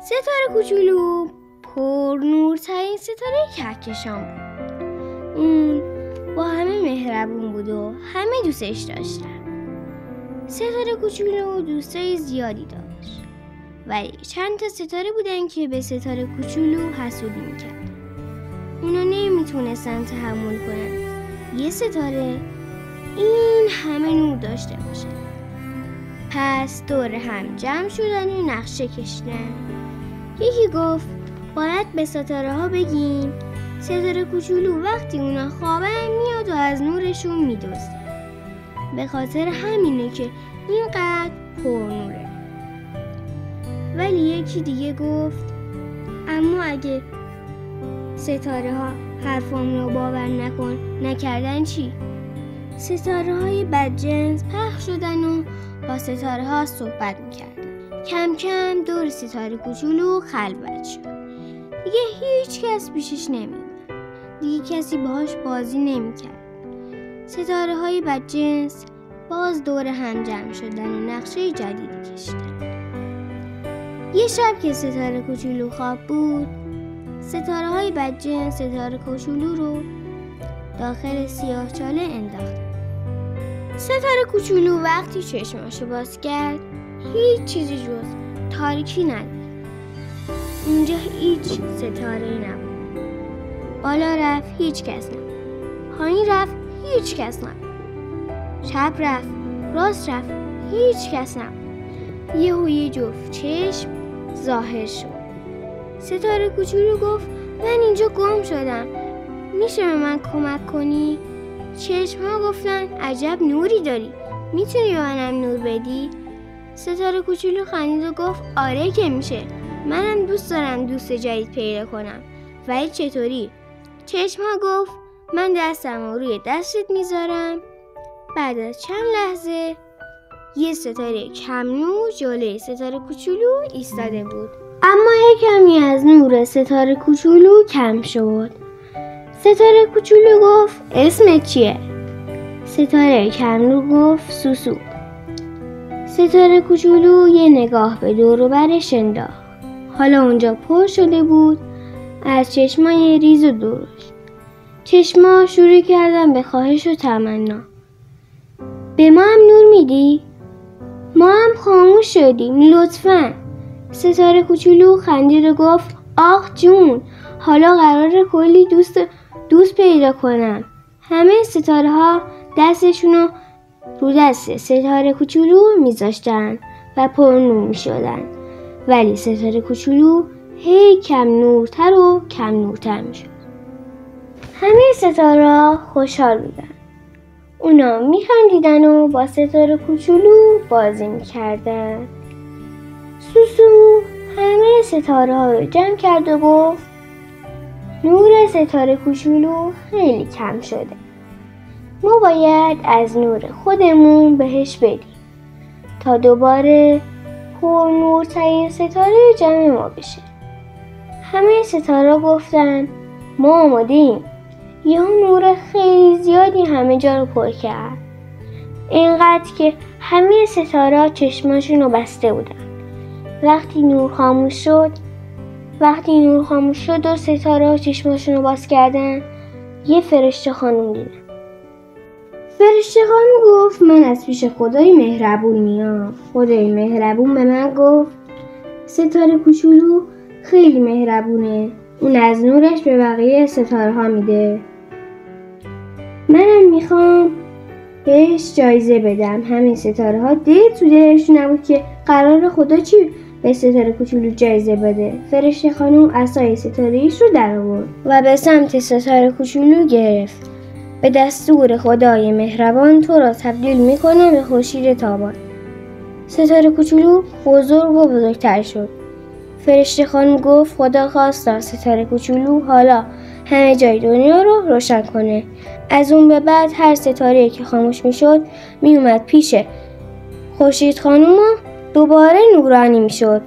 ستاره کوچولو پر نورترین ستاره کهکشان بود. اون با همه مهربون بود و همه دوستش داشتن. ستاره کوچولو دوستای زیادی داشت، ولی چند تا ستاره بودن که به ستاره کوچولو حسودی میکردن. اونا نمیتونستن تحمل کنن یه ستاره این همه نور داشته باشه. پس دور هم جمع شدن و نقشه کشیدن. یکی گفت باید به ستاره ها بگیم ستاره کوچولو وقتی اونا خوابن میاد و از نورشون میدزده. به خاطر همینه که اینقدر پرنوره. ولی یکی دیگه گفت اما اگه ستاره ها حرفام رو باور نکردن چی؟ ستاره های بدجنس پخش شدن و با ستاره ها صحبت میکردن. کم کم دور ستاره کوچولو خلوت شد. دیگه هیچ کس پیشش نمیومد. دیگه کسی باهاش بازی نمیکرد. ستاره های بدجنس باز دور هم جمع شدن و نقشه جدیدی کشیدن. یه شب که ستاره کوچولو خواب بود، ستاره های بدجنس ستاره کوچولو رو داخل سیاهچاله انداختن. ستاره کوچولو وقتی چشماشو باز کرد هیچ چیزی جز تاریکی ندید. اونجا هیچ ستاره‌ای نبود. بالا رفت هیچ کس نبود. پایین رفت هیچ کس نبود. چپ رفت راست رفت هیچ کس نبود. یه جفت چشم ظاهر شد. ستاره کوچولو گفت من اینجا گم شدم، میشه به من کمک کنی؟ چشم‌ها گفتن عجب نوری داری، میتونی به منم نور بدی؟ ستاره کوچولو خندید و گفت آره که میشه، منم دوست دارم دوست جدید پیدا کنم، ولی چطوری؟ چشم‌ها گفت من دستم رو روی دستت میذارم. بعد از چند لحظه یه ستاره کم نور جلوی ستاره کوچولو ایستاده بود. اما کمی از نور ستاره کوچولو کم شد. ستاره کوچولو گفت اسمت چیه؟ ستاره کم نور گفت سوسو. ستاره کوچولو یه نگاه به دور و برش انداخت. حالا اونجا پر شده بود از چشمای ریز و درشت. چشما شروع کردن به خواهش و تمنا. به ما هم نور میدی؟ ما هم خاموش شدیم لطفاً. ستاره کوچولو خندید و گفت آخ جون، حالا قراره کلی دوست پیدا کنم. همه ستاره ها دستشونو رو دست ستاره کوچولو میذاشتن و پر نور میشدن. ولی ستاره کوچولو هی کم نورتر و کم نورتر میشد. همه ستاره ها خوشحال بودن. اونا میخندیدن و با ستاره کوچولو بازی میکردن. سوسو همه ستاره ها رو جمع کرد و گفت نور ستاره کوچولو خیلی کم شده. ما باید از نور خودمون بهش بدیم تا دوباره پر نورترین ستاره جمع ما بشه. همه ستاره گفتن ما آماده‌ایم. یه نور خیلی زیادی همه جا رو پر کرد. اینقدر که همه ستاره چشماشون رو بسته بودن. وقتی نور خاموش شد و ستاره چشماشون رو باز کردن، یه فرشته خانم دیدن. فرشته خانم گفت من از پیش خدای مهربون میام. خدای مهربون به من گفت ستاره کوچولو خیلی مهربونه، اون از نورش به بقیه ستاره ها میده. منم میخوام بهش جایزه بدم. همین ستاره ها تو دلشون نبود که قرار خدا چی به ستاره کوچولو جایزه بده. فرشته خانم عصای ستاره‌ایش رو در آورد و به سمت ستاره کوچولو گرفت. به دستور خدای مهربان تو را تبدیل میکنم به خورشید تابان. ستاره کوچولو بزرگ و بزرگتر شد. فرشته خانم گفت خدا خواست ستاره کوچولو حالا همه جای دنیا رو روشن کنه. از اون به بعد هر ستاره‌ای که خاموش میشد میومد پیش خورشید خانم و دوباره نورانی میشد.